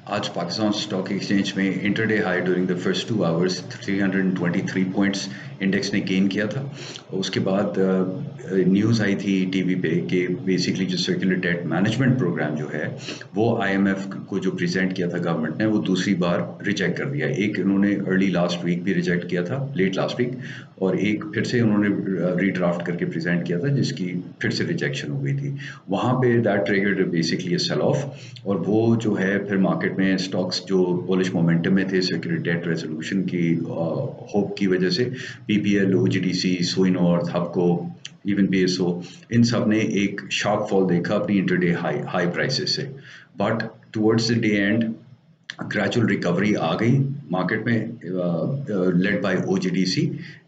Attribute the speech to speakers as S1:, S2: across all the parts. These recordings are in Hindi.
S1: आज पाकिस्तान स्टॉक एक्सचेंज में intraday high during the first 2 hours 323 points index ने गेन किया था। उसके बाद न्यूज़ आई थी टीवी पे कि बेसिकली जो सर्कुलर डेट मैनेजमेंट प्रोग्राम जो है वो आईएमएफ को जो प्रेजेंट किया था गवर्नमेंट ने, वो दूसरी बार रिजेक्ट कर दिया। एक उन्होंने अर्ली लास्ट वीक भी रिजेक्ट किया था, लेट लास्ट वीक, और एक फिर से उन्होंने रीड्राफ्ट करके प्रेजेंट किया था जिसकी फिर से रिजेक्शन हो गई थी। वहाँ पे that triggered basically a sell off, और वो जो है फिर मार्केट में स्टॉक्स जो बुलिश मोमेंटम में थे सिक्योरिटी डेट रेजोल्यूशन की होप की वजह से, पीपीएल, ओजीडीसी, सोई नॉर्थ, हबको, इवन बीएसओ, इन सब ने एक शार्प फॉल देखा अपनी इंटरडे हाई प्राइसेस से। But towards the day end gradual recovery आ गई मार्केट में, लेड बाय ओजीडीसी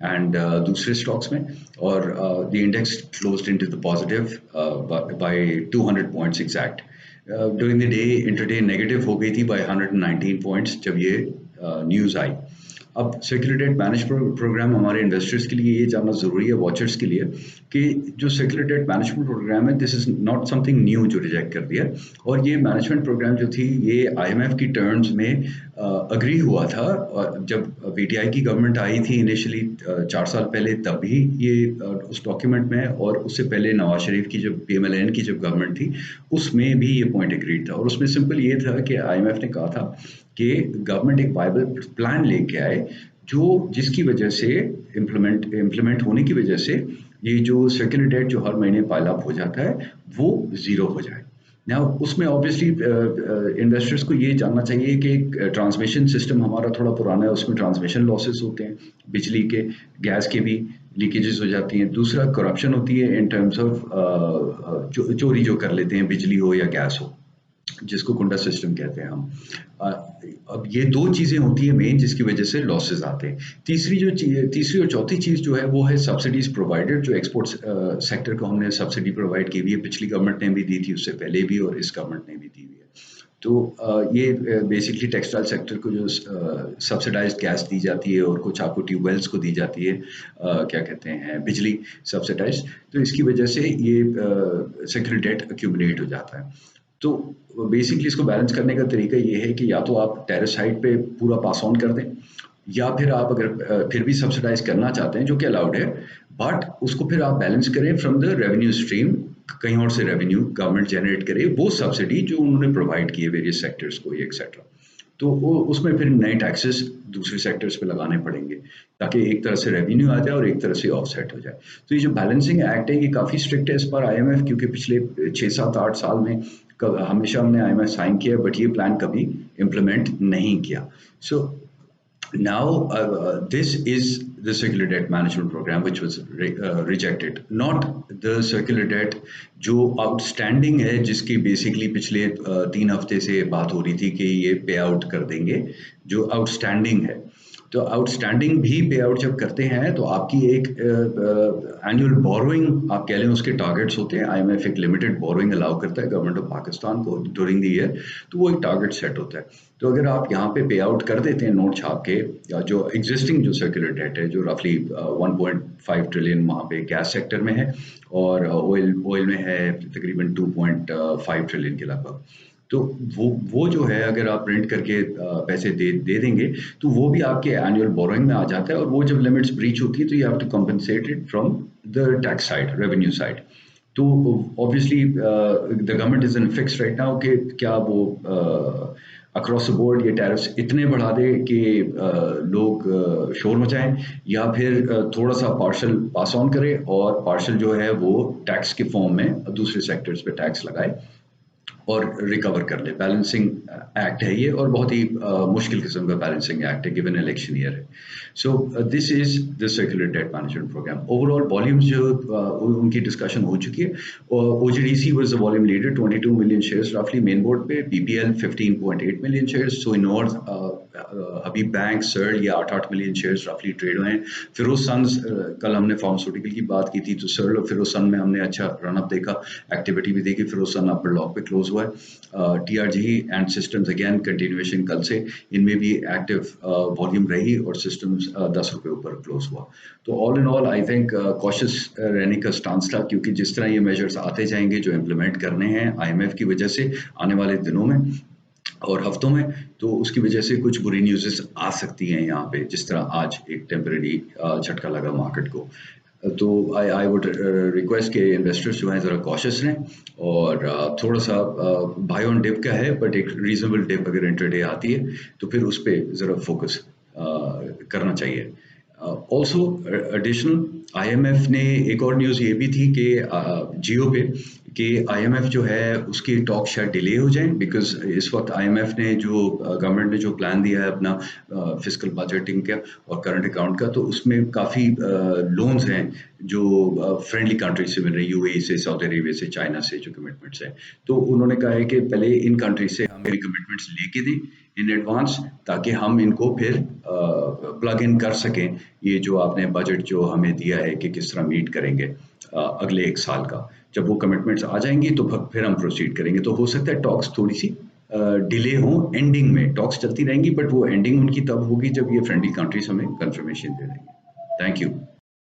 S1: एंड दूसरे स्टॉक्स में, और the index closed into the positive by 200 points exact. During the day intraday negative हो गई थी बाय 119 पॉइंट्स जब ये न्यूज़ आई। अब सर्कुलर डेट मैनेजमेंट प्रोग्राम हमारे इन्वेस्टर्स के लिए ये जानना ज़रूरी है, वॉचर्स के लिए, कि जो सर्कुलर डेट मैनेजमेंट प्रोग्राम है this is not something new जो रिजेक्ट कर दिया। और ये मैनेजमेंट प्रोग्राम जो थी ये आईएमएफ की टर्म्स में अग्री हुआ था। जब पीटीआई की गवर्नमेंट आई थी इनिशियली 4 साल पहले, तब भी ये उस डॉक्यूमेंट में, और उससे पहले नवाज शरीफ की जब पीएमएलएन की जब गवर्नमेंट थी उसमें भी ये पॉइंट एग्रीड था। और उसमें सिंपल ये था कि आईएमएफ ने कहा था कि गवर्नमेंट एक वायबल प्लान लेके आए जो जिसकी वजह से इम्प्लीमेंट होने की वजह से ये जो सर्कुलर डेट जो हर महीने पाइल अप हो जाता है वो ज़ीरो हो जाए। Now उसमें ऑब्वियसली इन्वेस्टर्स को ये जानना चाहिए कि ट्रांसमिशन सिस्टम हमारा थोड़ा पुराना है, उसमें ट्रांसमिशन लॉसेस होते हैं, बिजली के, गैस के भी लीकेजेस हो जाती हैं। दूसरा करप्शन होती है इन टर्म्स ऑफ चोरी जो कर लेते हैं, बिजली हो या गैस हो, जिसको कुंडा सिस्टम कहते हैं हम। अ, अब ये दो चीज़ें होती हैं मेन जिसकी वजह से लॉसेस आते हैं। तीसरी और चौथी चीज़ जो है वो है सब्सिडीज प्रोवाइडेड, जो एक्सपोर्ट सेक्टर को हमने सब्सिडी प्रोवाइड की हुई है, पिछली गवर्नमेंट ने भी दी थी, उससे पहले भी, और इस गवर्नमेंट ने भी दी हुई है। तो ये बेसिकली टेक्सटाइल सेक्टर को जो सब्सिडाइज्ड गैस दी जाती है, और कुछ आपको ट्यूबवेल्स को दी जाती है, क्या कहते हैं, बिजली सब्सिडाइज्ड, तो इसकी वजह से ये सेक्युलर डेट अक्यूमुलेट हो जाता है। तो बेसिकली इसको बैलेंस करने का तरीका ये है कि या तो आप टेरिफ साइड पे पूरा पास ऑन कर दें, या फिर आप अगर फिर भी सब्सिडाइज करना चाहते हैं जो कि अलाउड है, बट उसको फिर आप बैलेंस करें फ्रॉम द रेवेन्यू स्ट्रीम, कहीं और से रेवेन्यू गवर्नमेंट जनरेट करे वो सब्सिडी जो उन्होंने प्रोवाइड की है वेरियस सेक्टर्स को, एक्सेट्रा। तो वो उसमें फिर नए टैक्सेस दूसरे सेक्टर्स पे लगाने पड़ेंगे ताकि एक तरह से रेवेन्यू आ जाए और एक तरह से ऑफसेट हो जाए। तो ये जो बैलेंसिंग एक्ट है ये काफ़ी स्ट्रिक्ट है इस पर आईएमएफ, क्योंकि पिछले 6 7 8 साल में हमेशा हमने आईएमएफ साइन किया, बट ये प्लान कभी इम्प्लीमेंट नहीं किया। सो now this is the circular debt management program which was rejected, not the circular debt जो आउटस्टैंडिंग है, जिसकी बेसिकली पिछले 3 हफ्ते से बात हो रही थी कि ये पे आउट कर देंगे, जो आउटस्टैंडिंग है। तो आउटस्टैंडिंग भी पे आउट जब करते हैं तो आपकी एक एनुअल बोरोइंग आप कह लें उसके टारगेट्स होते हैं। आईएमएफ एक लिमिटेड बोरोइंग अलाउ करता है गवर्नमेंट ऑफ पाकिस्तान को ड्यूरिंग द ईयर, तो वो एक टारगेट सेट होता है। तो अगर आप यहाँ पे पे आउट कर देते हैं नोट छाप के, या जो एग्जिस्टिंग जो सर्कुलर डेट है जो रफली 1.5 ट्रिलियन वहाँ पे गैस सेक्टर में है, और ऑयल में है तकरीबन 2.5 ट्रिलियन के लगभग, तो वो जो है अगर आप प्रिंट करके पैसे दे देंगे तो वो भी आपके एनुअल बोरोइंग में आ जाता है, और वो जब लिमिट्स ब्रीच होती है तो you have to compensate it from the tax side, revenue side. तो obviously the government is in fix right now कि क्या वो अक्रॉस द बोर्ड ये टैरिफ्स इतने बढ़ा दे कि लोग शोर मचाएं, या फिर थोड़ा सा पार्शल पास ऑन करे और पार्शल जो है वो टैक्स के फॉर्म में दूसरे सेक्टर्स पे टैक्स लगाए और रिकवर कर ले। बैलेंसिंग एक्ट है ये, और बहुत ही मुश्किल किस्म का बैलेंसिंग एक्ट है गिवन इलेक्शन ईयर है। So this is the circular debt management programme. Overall volumes जो उनकी डिस्कशन हो चुकी है, OGDC was the volume leader 22 million shares रफली मेन बोर्ड पे, PPL 15.8 million shares, Sui north, Habib bank, Searle ये 8 मिलियन शेयर्स रफली ट्रेड हुए हैं। फिरोज सन्स, कल हमने फार्मास्यूटिकल की बात की थी, तो सर्ल और फिरोज सन में हमने अच्छा रनअप देखा, एक्टिविटी भी देखी, फिरोज सन अपर लॉक पे क्लोज हुआ है। TRG and systems again continuation कल से, इनमें भी एक्टिव वॉल्यूम रही और सिस्टम्स 10 रुपये ऊपर क्लोज हुआ। तो all in all I think cautious रहने का स्टांस था, क्योंकि जिस तरह ये मेजर्स आते जाएंगे जो इम्प्लीमेंट करने हैं आईएमएफ की वजह से आने वाले दिनों में, और हफ्तों में, तो उसकी वजह से कुछ बुरी न्यूज़ेस आ सकती हैं यहाँ पे, जिस तरह आज एक टेम्परेरी झटका लगा मार्केट को। तो आई वुड रिक्वेस्ट कि इन्वेस्टर्स जो हैं ज़रा कॉशियस रहें, और थोड़ा सा बाय ऑन डिप का है, बट एक रीजनेबल डिप अगर इंट्राडे आती है तो फिर उस पर ज़रा फोकस करना चाहिए। ऑल्सो एडिशनल, आईएमएफ ने एक और न्यूज़ ये भी थी कि जियो पे कि आईएमएफ जो है उसकी टॉक शायद डिले हो जाए, बिकॉज इस वक्त आईएमएफ ने जो गवर्नमेंट ने जो प्लान दिया है अपना फिस्कल बजटिंग का और करंट अकाउंट का, तो उसमें काफ़ी लोन्स हैं जो फ्रेंडली कंट्री से मिल रही है, यूएई से, सऊदी अरेबिया से, चाइना से जो कमिटमेंट्स है। तो उन्होंने कहा है कि पहले इन कंट्री से हमें कमिटमेंट्स लेके दें इन एडवांस, ताकि हम इनको फिर प्लग इन कर सकें, ये जो आपने बजट जो हमें दिया है कि किस तरह मीट करेंगे अगले 1 साल का। जब वो कमिटमेंट्स आ जाएंगी तो फिर हम प्रोसीड करेंगे। तो हो सकता है टॉक्स थोड़ी सी डिले हो, एंडिंग में टॉक्स चलती रहेंगी, बट वो एंडिंग उनकी तब होगी जब ये फ्रेंडली कंट्रीज हमें कंफर्मेशन दे देंगे। Thank you.